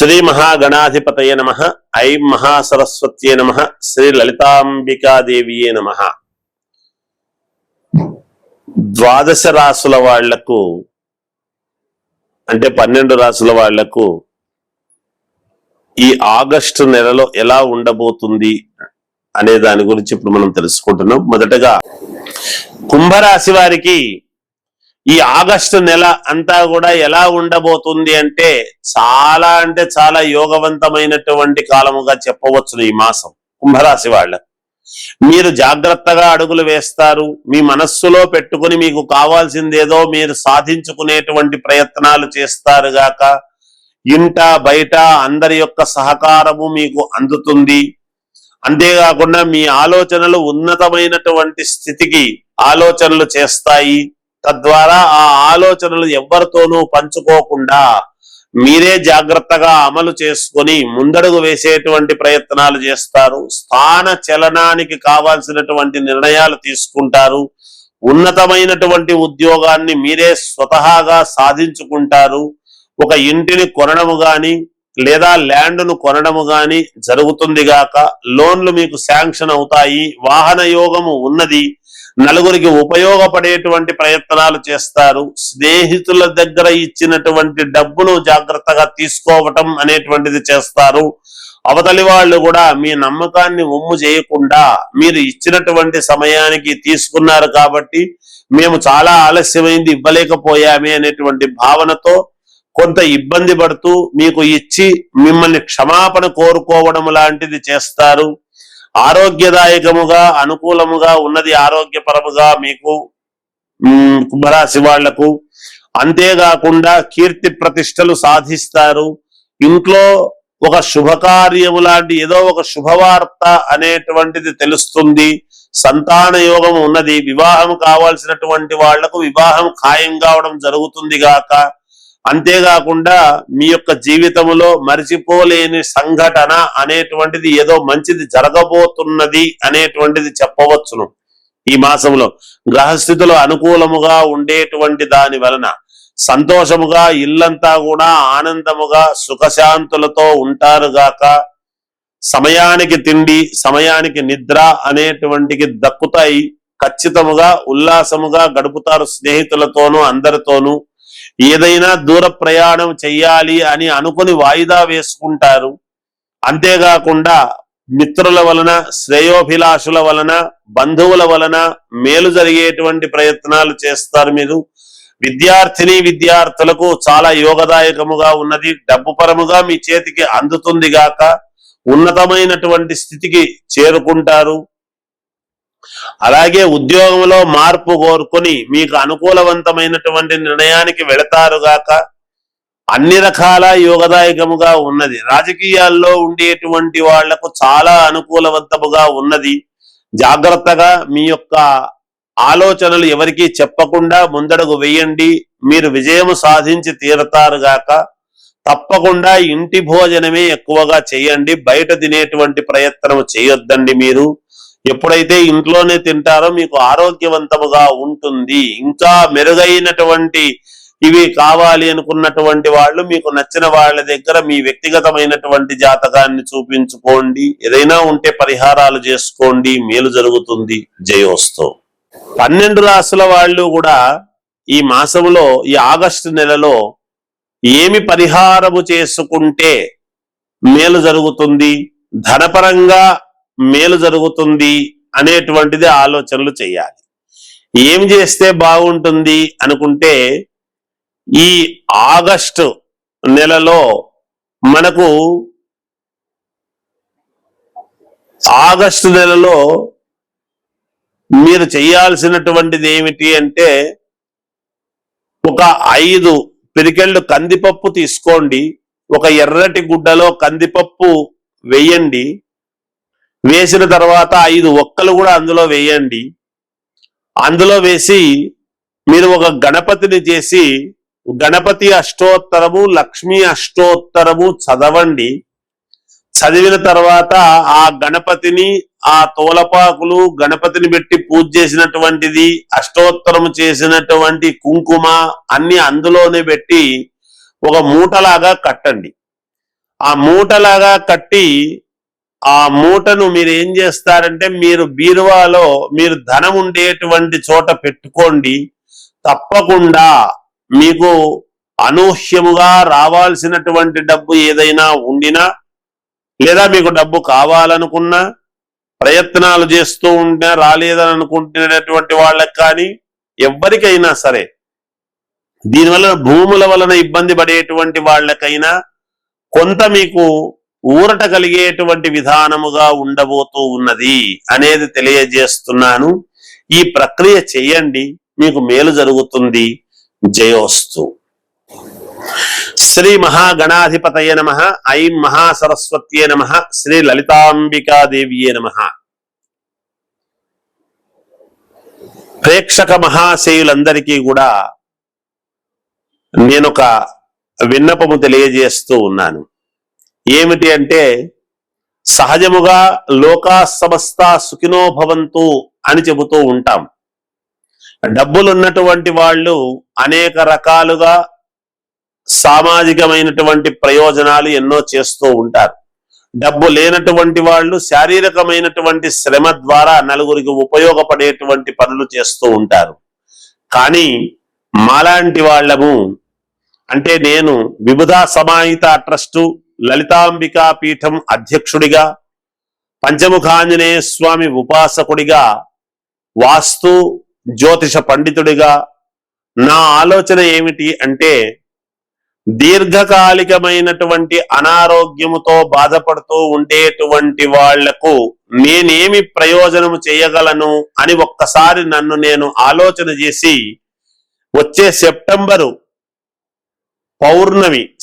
శ్రీ మహాగణాధిపతయ నమః. ఐం మహాసరస్వత్యే నమః. శ్రీ లలితాంబికాదేవియే నమః. ద్వాదశ రాసుల వాళ్లకు అంటే 12 రాసుల వాళ్లకు ఈ ఆగస్టు నెలలో ఎలా ఉండబోతుంది అనే దాని గురించి ఇప్పుడు మనం తెలుసుకుంటున్నాం. మొదటగా కుంభరాశి వారికి ఈ ఆగస్టు నెల అంతా కూడా ఎలా ఉండబోతుంది అంటే చాలా యోగవంతమైనటువంటి కాలముగా చెప్పవచ్చు. ఈ మాసం కుంభరాశి వాళ్ళకు మీరు జాగ్రత్తగా అడుగులు వేస్తారు. మీ మనస్సులో పెట్టుకుని మీకు కావాల్సిందేదో మీరు సాధించుకునేటువంటి ప్రయత్నాలు చేస్తారు గాక ఇంట బయట అందరి యొక్క సహకారము మీకు అందుతుంది. అంతేకాకుండా మీ ఆలోచనలు ఉన్నతమైనటువంటి స్థితికి ఆలోచనలు చేస్తాయి. తద్వారా ఆ ఆలోచనలు ఎవరితోనూ పంచుకోకుండా మీరే జాగ్రత్తగా అమలు చేసుకొని ముందడుగు వేసేటువంటి ప్రయత్నాలు చేస్తారు. స్థాన చలనానికి కావాల్సినటువంటి నిర్ణయాలు తీసుకుంటారు. ఉన్నతమైనటువంటి ఉద్యోగాన్ని మీరే స్వతహాగా సాధించుకుంటారు. ఒక ఇంటిని కొనడము గాని లేదా ల్యాండ్ను కొనడము గాని జరుగుతుంది గాక లోన్లు మీకు శాంక్షన్ అవుతాయి. వాహన యోగము ఉన్నది. నలుగురికి ఉపయోగపడేటువంటి ప్రయత్నాలు చేస్తారు. స్నేహితుల దగ్గర ఇచ్చినటువంటి డబ్బును జాగ్రత్తగా తీసుకోవటం అనేటువంటిది చేస్తారు. అవతలి వాళ్ళు కూడా మీ నమ్మకాన్ని ఒమ్ము చేయకుండా మీరు ఇచ్చినటువంటి సమయానికి తీసుకున్నారు కాబట్టి మేము చాలా ఆలస్యమైంది ఇవ్వలేకపోయామే అనేటువంటి భావనతో కొంత ఇబ్బంది పడుతూ మీకు ఇచ్చి మిమ్మల్ని క్షమాపణ కోరుకోవడం లాంటిది చేస్తారు. ఆరోగ్యదాయకముగా అనుకూలముగా ఉన్నది ఆరోగ్యపరముగా మీకు కుంభరాశి వాళ్లకు. అంతేకాకుండా కీర్తి ప్రతిష్టలు సాధిస్తారు. ఇంట్లో ఒక శుభకార్యము లాంటి ఏదో ఒక శుభవార్త అనేటువంటిది తెలుస్తుంది. సంతాన యోగం ఉన్నది. వివాహం కావాల్సినటువంటి వాళ్లకు వివాహం ఖాయం కావడం జరుగుతుంది గాక అంతేకాకుండా మీ యొక్క జీవితంలో మరిచిపోలేని సంఘటన అనేటువంటిది ఏదో మంచిది జరగబోతున్నది అనేటువంటిది చెప్పవచ్చును. ఈ మాసంలో గ్రహస్థితులు అనుకూలముగా ఉండేటువంటి దాని వలన సంతోషముగా ఇల్లంతా కూడా ఆనందముగా సుఖశాంతులతో ఉంటారు గాక సమయానికి తిండి సమయానికి నిద్ర అనేటువంటికి దక్కుతాయి. ఖచ్చితముగా ఉల్లాసముగా గడుపుతారు స్నేహితులతోనూ అందరితోనూ. ఏదైనా దూర ప్రయాణం చెయ్యాలి అని అనుకుని వాయిదా వేసుకుంటారు. అంతేకాకుండా మిత్రుల వలన శ్రేయోభిలాషుల వలన బంధువుల వలన మేలు జరిగేటువంటి ప్రయత్నాలు చేస్తారు. మీరు విద్యార్థులకు చాలా యోగదాయకముగా ఉన్నది. డబ్బు పరముగా మీ చేతికి అందుతుంది గాక ఉన్నతమైనటువంటి స్థితికి చేరుకుంటారు. అలాగే ఉద్యోగంలో మార్పు కోరుకొని మీకు అనుకూలవంతమైనటువంటి నిర్ణయానికి వెళతారు గాక అన్ని రకాల యోగదాయకముగా ఉన్నది. రాజకీయాల్లో ఉండేటువంటి వాళ్లకు చాలా అనుకూలవంతముగా ఉన్నది. జాగ్రత్తగా మీ యొక్క ఆలోచనలు ఎవరికీ చెప్పకుండా ముందడుగు వేయండి. మీరు విజయము సాధించి తీరతారు గాక తప్పకుండా ఇంటి భోజనమే ఎక్కువగా చేయండి. బయట తినేటువంటి ప్రయత్నం చేయొద్దండి. మీరు ఎప్పుడైతే ఇంట్లోనే తింటారో మీకు ఆరోగ్యవంతముగా ఉంటుంది. ఇంకా మెరుగైనటువంటి ఇవి కావాలి అనుకున్నటువంటి వాళ్ళు మీకు నచ్చిన వాళ్ళ దగ్గర మీ వ్యక్తిగతమైనటువంటి జాతకాన్ని చూపించుకోండి. ఏదైనా ఉంటే పరిహారాలు చేసుకోండి. మేలు జరుగుతుంది. జయోస్తు. 12 రాసుల వాళ్ళు కూడా ఈ మాసంలో ఈ ఆగస్టు నెలలో ఏమి పరిహారము చేసుకుంటే మేలు జరుగుతుంది ధనపరంగా మేలు జరుగుతుంది అనేటువంటిది ఆలోచనలు చేయాలి. ఏం చేస్తే బాగుంటుంది అనుకుంటే ఈ ఆగస్టు నెలలో మనకు మీరు చేయాల్సినటువంటిది ఏమిటి అంటే ఒక 5 పిరికెళ్ళు కందిపప్పు తీసుకోండి. ఒక ఎర్రటి గుడ్డలో కందిపప్పు వేయండి. వేసిన తర్వాత 5 ఒక్కలు కూడా అందులో వేయండి. అందులో వేసి మీరు ఒక గణపతిని చేసి గణపతి అష్టోత్తరము లక్ష్మీ అష్టోత్తరము చదవండి. చదివిన తర్వాత ఆ గణపతిని ఆ తోలపాకులు గణపతిని పెట్టి పూజ చేసినటువంటిది అష్టోత్తరము చేసినటువంటి కుంకుమ అన్ని అందులోనే పెట్టి ఒక మూటలాగా కట్టండి. ఆ మూటలాగా కట్టి ఆ మూటను మీరు ఏం చేస్తారంటే మీరు బీరువాలో మీరు ధనం ఉండేటువంటి చోట పెట్టుకోండి. తప్పకుండా మీకు అనూహ్యముగా రావాల్సినటువంటి డబ్బు ఏదైనా ఉండినా లేదా మీకు డబ్బు కావాలనుకున్నా ప్రయత్నాలు చేస్తూ ఉంటే రాలేదని అనుకుంటున్నటువంటి వాళ్ళకి కానీ ఎవరికైనా సరే దీనివల్ల భూముల వలన ఇబ్బంది పడేటువంటి వాళ్ళకైనా కొంత మీకు ఊరట కలిగేటువంటి విధానముగా ఉండబోతూ ఉన్నది అనేది తెలియజేస్తున్నాను. ఈ ప్రక్రియ చేయండి, మీకు మేలు జరుగుతుంది. జయోస్తు. శ్రీ మహాగణాధిపతయ నమః. ఐం మహాసరస్వత్యే నమః. శ్రీ లలితాంబికాదేవియే నమః. ప్రేక్షక మహాశయులందరికీ కూడా నేనొక విన్నపము తెలియజేస్తూ ఉన్నాను. ఏమిటి అంటే, సహజముగా లోకా సమస్త సుఖినో భవంతు అని చెబుతూ ఉంటాం. డబ్బులున్నటువంటి వాళ్ళు అనేక రకాలుగా సామాజికమైనటువంటి ప్రయోజనాలు ఎన్నో చేస్తూ ఉంటారు. డబ్బు లేనటువంటి వాళ్ళు శారీరకమైనటువంటి శ్రమ ద్వారా నలుగురికి ఉపయోగపడేటువంటి పనులు చేస్తూ ఉంటారు. కానీ మాలాంటి వాళ్ళము అంటే నేను విబుధా సమాహిత ట్రస్టు లలితాంబికా పీఠం అధ్యక్షుడిగా, పంచముఖాంజనేయ స్వామి ఉపాసకుడిగా, వాస్తు జ్యోతిష పండితుడిగా నా ఆలోచన ఏమిటి అంటే, దీర్ఘకాలికమైనటువంటి అనారోగ్యముతో బాధపడుతూ ఉండేటువంటి వాళ్లకు నేనేమి ప్రయోజనము చేయగలను అని ఒక్కసారి నన్ను నేను ఆలోచన చేసి, వచ్చే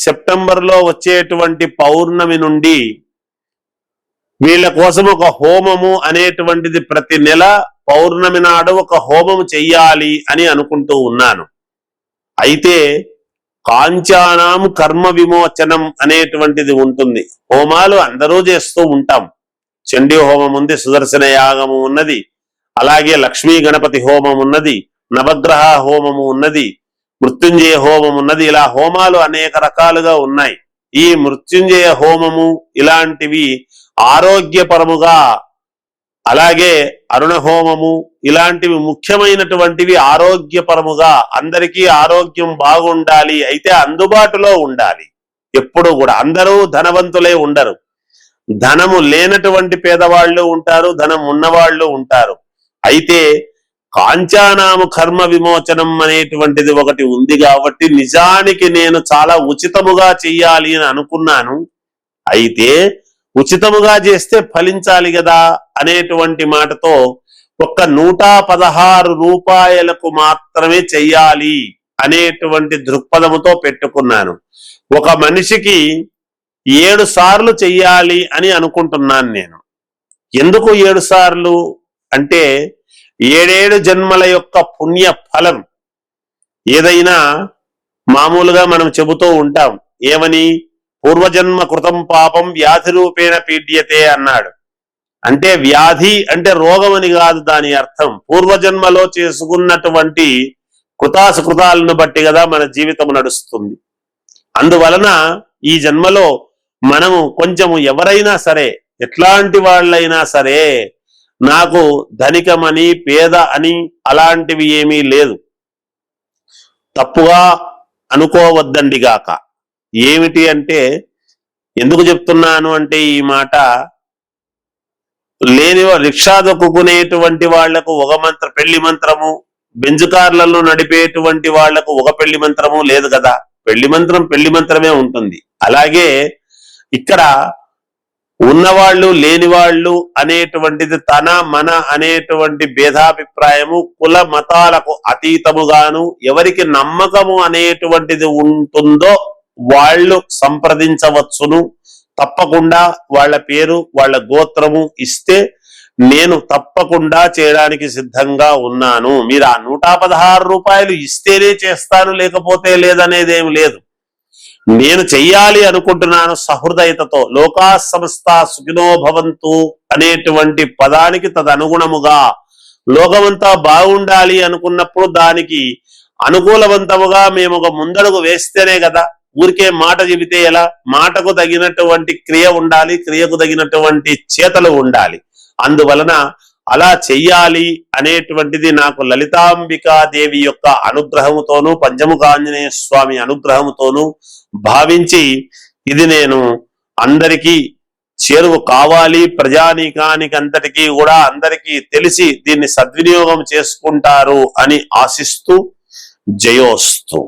సెప్టెంబర్లో వచ్చేటువంటి పౌర్ణమి నుండి వీళ్ళ కోసం ఒక హోమము అనేటువంటిది ప్రతి నెల పౌర్ణమి నాడు ఒక హోమము చెయ్యాలి అని అనుకుంటూ ఉన్నాను. అయితే కాంచానాం కర్మ విమోచనం అనేటువంటిది ఉంటుంది. హోమాలు అందరూ చేస్తూ ఉంటాం. చండీ హోమం ఉంది, సుదర్శన యాగము ఉన్నది, అలాగే లక్ష్మీ గణపతి హోమం ఉన్నది, నవగ్రహ హోమము ఉన్నది, మృత్యుంజయ హోమం ఉన్నది. ఇలా హోమాలు అనేక రకాలుగా ఉన్నాయి. ఈ మృత్యుంజయ హోమము ఇలాంటివి ఆరోగ్యపరముగా, అలాగే అరుణ హోమము ఇలాంటివి ముఖ్యమైనటువంటివి ఆరోగ్యపరముగా, అందరికీ ఆరోగ్యం బాగుండాలి, అయితే అందుబాటులో ఉండాలి. ఎప్పుడు కూడా అందరూ ధనవంతులే ఉండరు. ధనము లేనటువంటి పేదవాళ్ళు ఉంటారు, ధనం ఉన్నవాళ్ళు ఉంటారు. అయితే కాంచానాము కర్మ విమోచనం అనేటువంటిది ఒకటి ఉంది కాబట్టి నిజానికి నేను చాలా ఉచితముగా చెయ్యాలి అని అనుకున్నాను. అయితే ఉచితముగా చేస్తే ఫలించాలి కదా అనేటువంటి మాటతో ఒక్క 116 రూపాయలకు మాత్రమే చెయ్యాలి అనేటువంటి దృక్పథముతో పెట్టుకున్నాను. ఒక మనిషికి 7 సార్లు చెయ్యాలి అని అనుకుంటున్నాను నేను. ఎందుకు 7 సార్లు అంటే 7 జన్మల యొక్క పుణ్య ఫలం. ఏదైనా మామూలుగా మనం చెబుతూ ఉంటాం, ఏమని, పూర్వజన్మ కృతం పాపం వ్యాధి రూపేణ పీడ్యతే అన్నాడు. అంటే వ్యాధి అంటే రోగం అని కాదు దాని అర్థం. పూర్వజన్మలో చేసుకున్నటువంటి కృతాసుకృతాలను బట్టి కదా మన జీవితం నడుస్తుంది. అందువలన ఈ జన్మలో మనము కొంచెము ఎవరైనా సరే, ఎట్లాంటి వాళ్ళైనా సరే, నాకు ధనికమని పేద అని అలాంటివి ఏమీ లేదు, తప్పుగా అనుకోవద్దండి గాక. ఏమిటి అంటే, ఎందుకు చెప్తున్నాను అంటే ఈ మాట, లేని రిక్షా దొక్కుకునేటువంటి వాళ్లకు ఒక పెళ్లి మంత్రము, బెంజు కార్లలో నడిపేటువంటి వాళ్లకు ఒక పెళ్లి మంత్రము లేదు కదా. పెళ్లి మంత్రమే ఉంటుంది. అలాగే ఇక్కడ ఉన్నవాళ్ళు లేనివాళ్ళు అనేటువంటిది తన మన అనేటువంటి భేదాభిప్రాయము కుల మతాలకు అతీతముగాను ఎవరికి నమ్మకము అనేటువంటిది ఉంటుందో వాళ్ళు సంప్రదించవచ్చును. తప్పకుండా వాళ్ళ పేరు వాళ్ళ గోత్రము ఇస్తే నేను తప్పకుండా చేయడానికి సిద్ధంగా ఉన్నాను. మీరు ఆ 116 రూపాయలు ఇస్తేనే చేస్తాను, లేకపోతే లేదనేదేం లేదు. నేను చెయ్యాలి అనుకుంటున్నాను సహృదయతతో. లోకా సమస్త సుఖినో భవంతు అనేటువంటి పదానికి తదనుగుణముగా లోకమంతా బాగుండాలి అనుకున్నప్పుడు దానికి అనుకూలవంతముగా మేము ఒక ముందడుగు వేస్తేనే కదా ఊరికే మాట చెబితే ఎలా? మాటకు తగినటువంటి క్రియ ఉండాలి, క్రియకు తగినటువంటి చేతలు ఉండాలి. అందువలన అలా చెయ్యాలి అనేటువంటిది నాకు లలితాంబికాదేవి యొక్క అనుగ్రహముతోనూ పంచముఖ ఆంజనేయ స్వామి అనుగ్రహముతోనూ భావించి ఇది నేను అందరికీ చేరువ కావాలి, ప్రజానీకానికి అంతటికీ కూడా అందరికీ తెలిసి దీన్ని సద్వినియోగం చేసుకుంటారు అని ఆశిస్తూ జయోస్తు.